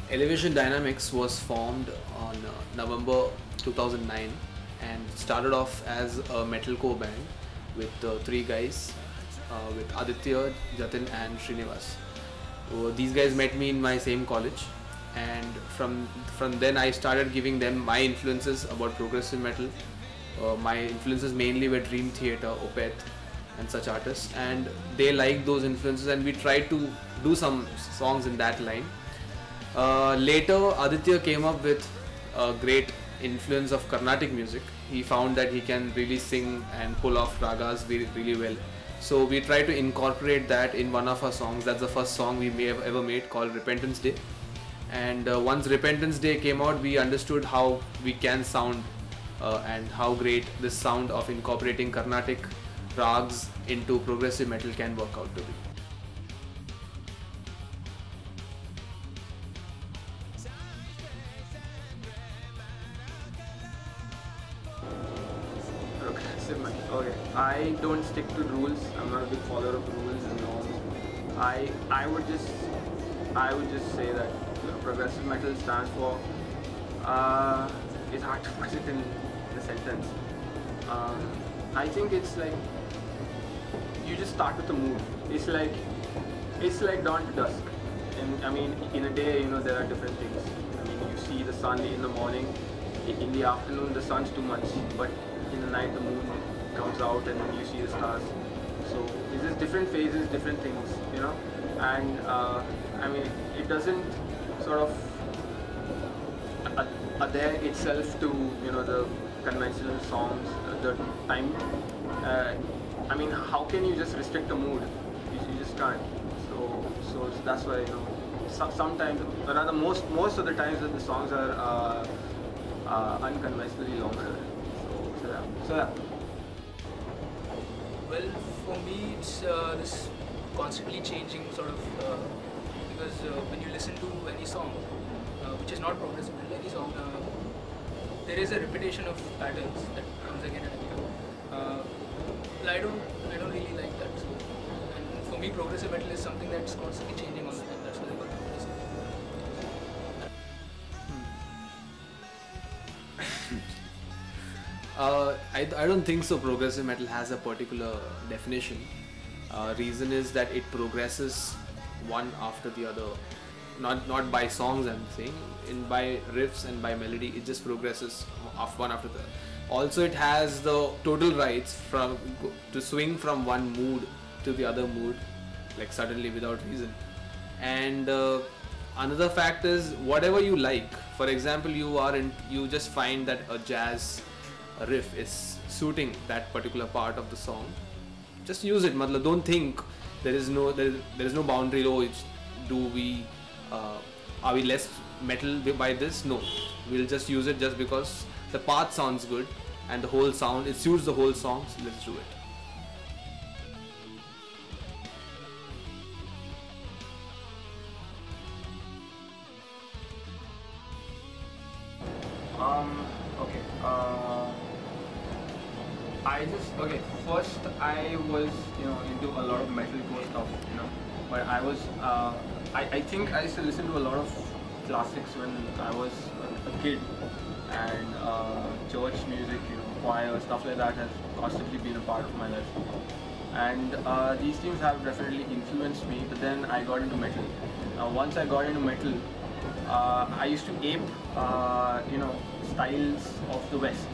Elevation Dynamics was formed on November 2009 and started off as a metalcore band with three guys, with Aditya, Jatin and Srinivas. These guys met me in my same college, and from then I started giving them my influences about progressive metal. My influences mainly were Dream Theater, Opeth and such artists, and they liked those influences and we tried to do some songs in that line. Later, Aditya came up with a great influence of Carnatic music. He found that he can really sing and pull off ragas really well. So we tried to incorporate that in one of our songs. That's the first song we may have ever made, called Repentance Day. And once Repentance Day came out, we understood how we can sound and how great this sound of incorporating Carnatic rags into progressive metal can work out to be. Progressive metal. Okay. I don't stick to rules. I'm not a big follower of rules and norms. I would just say that progressive metal stands for. It's hard to put it in a sentence. I think it's like you just start with the mood. It's like dawn to dusk. And I mean, in a day, there are different things. I mean, you see the sun in the morning. In the afternoon, the sun's too much, but in the night, the moon comes out, and then you see the stars. So it's just different phases, different things, And I mean, it doesn't sort of adhere itself to the conventional songs, the time. I mean, how can you just restrict a mood? You just can't. So that's why sometimes, or rather most of the times that the songs are unconventionally longer. So yeah. Well, for me, it's this constantly changing sort of because when you listen to any song, which is not progressive metal, any song, there is a repetition of patterns that comes again and again. Well, I don't really like that. So, and for me, progressive metal is something that's constantly changing all the time. That's why I got progressive. I don't think so. Progressive metal has a particular definition. Reason is that it progresses one after the other, not by songs. I'm saying, by riffs and by melody, it just progresses one after the other. Also, it has the total rights to swing from one mood to the other mood, like suddenly without reason. And another fact is, whatever you like. For example, you just find that a jazz riff is suiting that particular part of the song. Just use it. Matlab, don't think there is no boundary. Are we less metal by this? No, we'll just use it just because the part sounds good and the whole sound, it suits the whole song. So let's do it. Okay. First, I was into a lot of metalcore stuff, but I think I used to listen to a lot of classics when I was a kid, and church music, choir, stuff like that has constantly been a part of my life. And these things have definitely influenced me. But then I got into metal. Once I got into metal, I used to ape, styles of the West.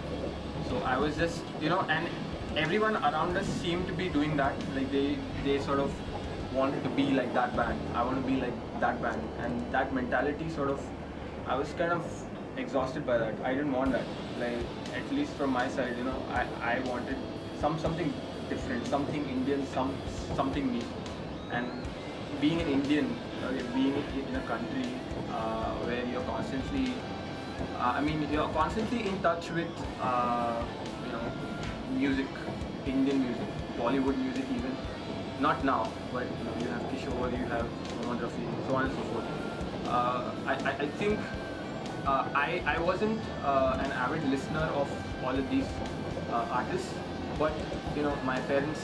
So I was just, and everyone around us seemed to be doing that. Like they sort of wanted to be like that band. I want to be like that band, and that mentality sort of, I was kind of exhausted by that. I didn't want that. Like, at least from my side, I wanted something different, something Indian, something me. And being an Indian, being in a country where you're constantly, you're constantly in touch with, music, Indian music, Bollywood music even. Not now, but you have Kishore, you have Mohammed Rafi, so on and so forth. I think I wasn't an avid listener of all of these artists, but my parents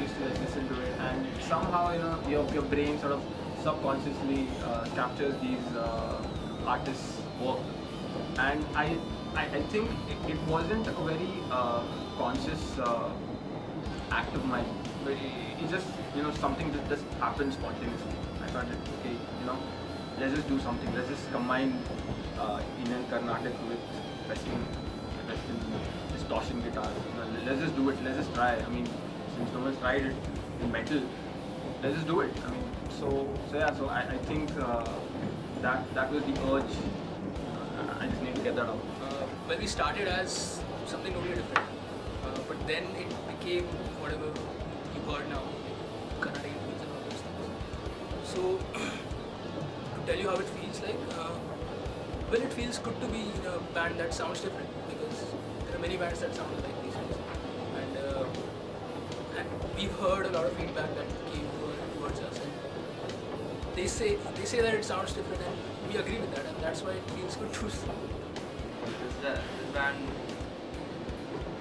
used to listen to it, and somehow your brain sort of subconsciously captures these artists' work, and I think it wasn't a very conscious act of mine. It's just something that just happens spontaneously. I thought that okay, let's just do something. Let's just combine Indian Carnatic with Western distortion guitars. Let's just do it. Let's just try. I mean, since no one's tried it in metal, let's just do it. I mean, so yeah. So I think that was the urge. I just need to get that out. Well, we started as something totally different, but then it became whatever you heard now, Carnatic influence and all those things. So, to tell you how it feels like, well, it feels good to be in a band that sounds different, because there are many bands that sound like these days, and we've heard a lot of feedback that came towards us, and they say that it sounds different, and we agree with that, and that's why it feels good to. This band,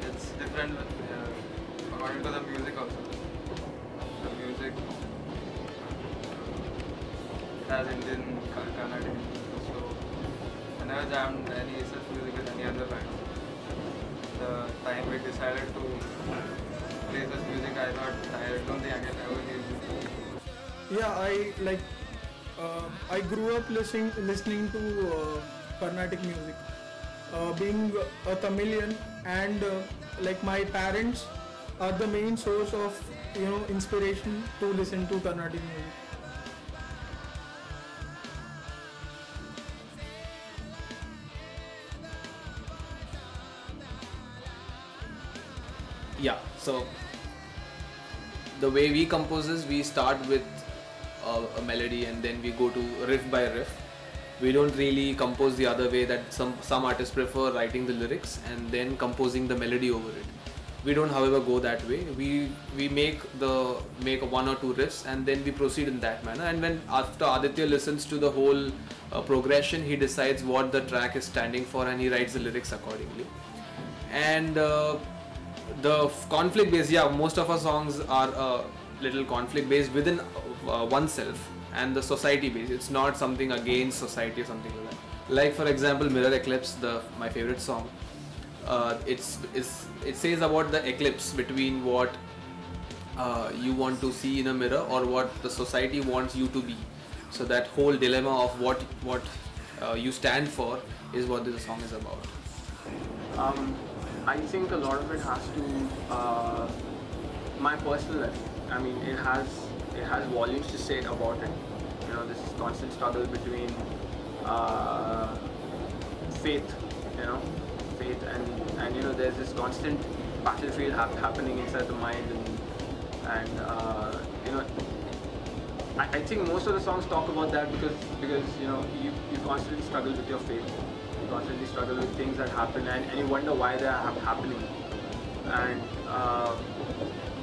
it's different according to the music also. The music has Indian Carnatic, so I never jammed any such music with any other band. The time we decided to play such music, I thought I don't think I can ever use it. Yeah, I grew up listening to Carnatic music. Being a Tamilian, and my parents are the main source of inspiration to listen to Carnatic music. Yeah, so the way we compose is we start with a melody and then we go to riff by riff. We don't really compose the other way that some artists prefer, writing the lyrics and then composing the melody over it. We don't, however, go that way. We make one or two riffs and then we proceed in that manner. And when after Aditya listens to the whole progression, he decides what the track is standing for and he writes the lyrics accordingly. And the conflict based, yeah, most of our songs are little conflict based within oneself and the society based. It's not something against society or something like that. Like for example, Mirror Eclipse, my favorite song. It says about the eclipse between what you want to see in a mirror or what the society wants you to be. So that whole dilemma of what you stand for is what this song is about. I think a lot of it has to my personal life. I mean, it has volumes to say about it. This constant struggle between faith, and there's this constant battlefield happening inside the mind, and I think most of the songs talk about that because you constantly struggle with your faith. You constantly struggle with things that happen, and you wonder why they are happening. And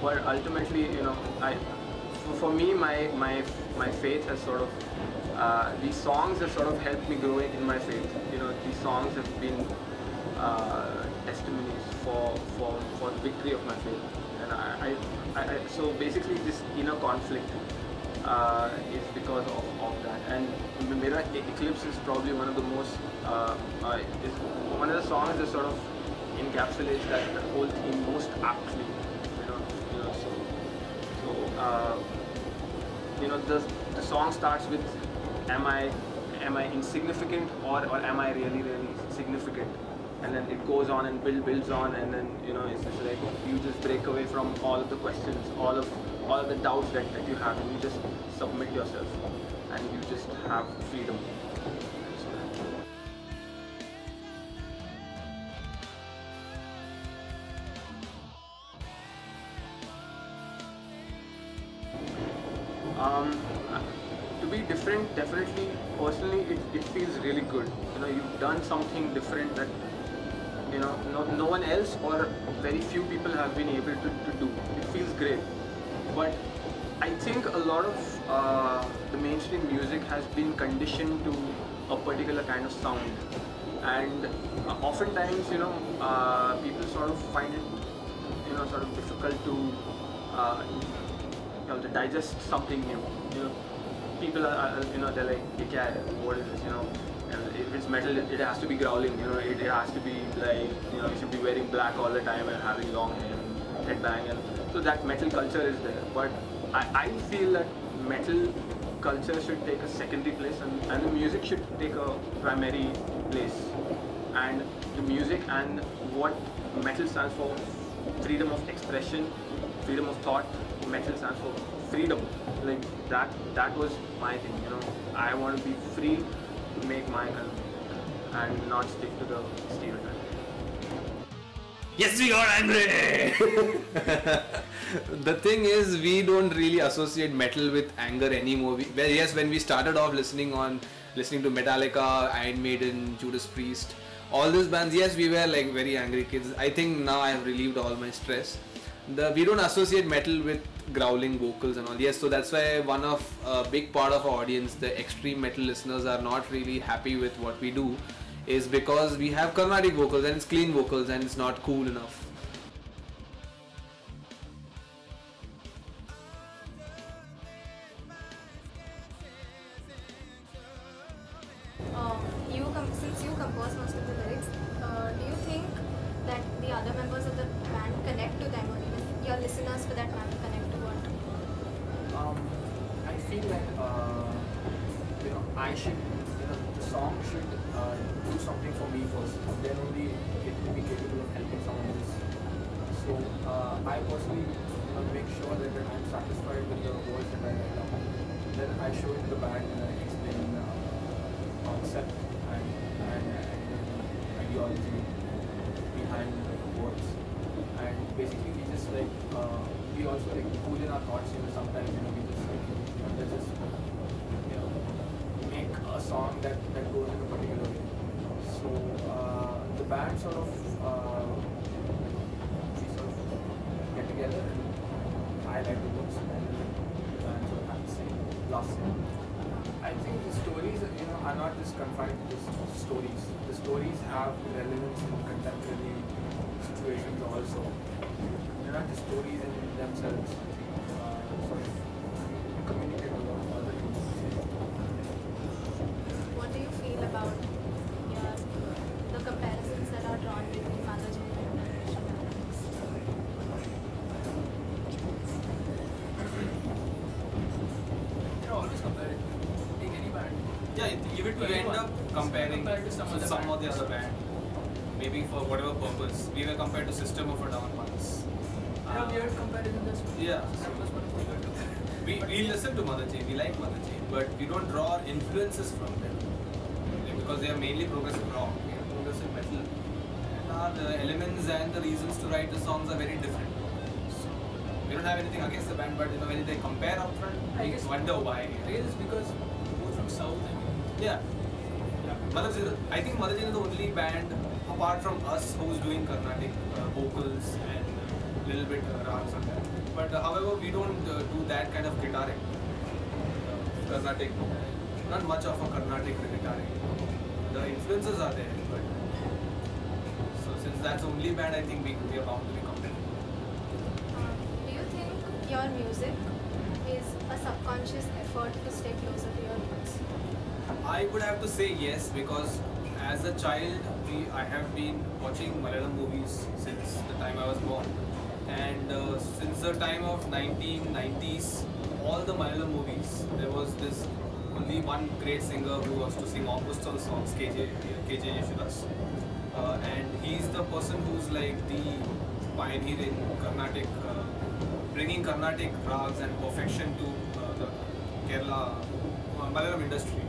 but ultimately, for me, my faith has sort of these songs have sort of helped me grow in my faith. These songs have been testimonies for the victory of my faith, and I so basically this inner conflict is because of that. And Mirror Eclipse is probably one of the most is one of the songs that sort of encapsulates that whole theme most aptly. The song starts with am I insignificant or am I really significant, and then it goes on and builds on, and then it's just like you just break away from all of the questions, all of the doubts that you have, and you just submit yourself and you just have freedom. To be different, definitely, personally, it feels really good. You've done something different that no one else or very few people have been able to do. It feels great. But I think a lot of the mainstream music has been conditioned to a particular kind of sound, and oftentimes people sort of find it sort of difficult to digest something new. people are they're like, "Ye kya hai? What is this?" And if it's metal, it has to be growling. It has to be like, you should be wearing black all the time and having long hair and headbang, and so that metal culture is there. But I feel that metal culture should take a secondary place, and the music should take a primary place. And the music and what metal stands for, freedom of expression, freedom of thought. Metal stands for freedom. Like that was my thing. I want to be free to make my culture and not stick to the stereotype. Yes, we got angry! The thing is, we don't really associate metal with anger anymore. Yes, when we started off listening to Metallica, Iron Maiden, Judas Priest, all these bands, yes, we were like very angry kids. I think now I have relieved all my stress. We don't associate metal with growling vocals and all. Yes, so that's why a big part of our audience, the extreme metal listeners, are not really happy with what we do, is because we have Carnatic vocals and it's clean vocals and it's not cool enough. Since you compose most of the lyrics, do you think that the other members of the band connect to them, or even your listeners for that band connect to what? I feel that I should, the song should do something for me first. Then only it will be capable of helping someone else. So I personally make sure that I'm satisfied with the words that I write down. Then I show it to the band and I explain concept and ideology behind the words. And basically we just we also cool in our thoughts. Sometimes we just let's just make a song that goes in a particular way. So the band we sort of get together and I write the words and the band sort of have the same last thing. I think the stories are not just confined to just stories. The stories have relevance in contemporary situations also. They're not just stories in themselves. Sort of communicate a lot of other things. What do you feel about the comparisons that are drawn between Mother Jane and They're always comparing. Take any band. Yeah, you end up comparing to some of the other band. Maybe for whatever purpose. We were compared to System of a Down once. There are weird comparisons as well. Yeah. That was one of the weird comparisons. We listen to Mother Jane, we like Mother Jane, but we don't draw our influences from them. Because they are mainly progressive rock, we are progressive metal. And our elements and the reasons to write the songs are very different. So we don't have anything against the band, but when they compare upfront, we wonder why. I guess it's because both from South and Yeah. I think Mother Jane is the only band apart from us who's doing Carnatic vocals and a little bit rags on that. But however, we don't do that kind of guitaring. Carnatic, not much of a Carnatic guitaring. The influences are there, but so since that's the only band, I think we are bound to be competitive. do you think your music is a subconscious effort to stay closer to your roots? I would have to say yes, because as a child, I have been watching Malayalam movies since the time I was born. And since the time of 1990s, all the Malayalam movies, there was this only one great singer who was to sing almost all songs, KJ Yeshudas. And he's the person who's like the pioneer in Carnatic, bringing Carnatic rags and perfection to the Kerala Malayalam industry.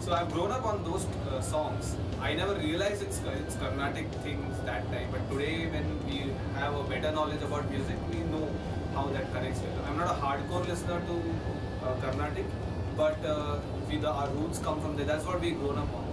So I've grown up on those songs. I never realized it's Carnatic things that time, but today when we have a better knowledge about music, we know how that connects with it. I'm not a hardcore listener to Carnatic, but our roots come from there. That's what we've grown up on.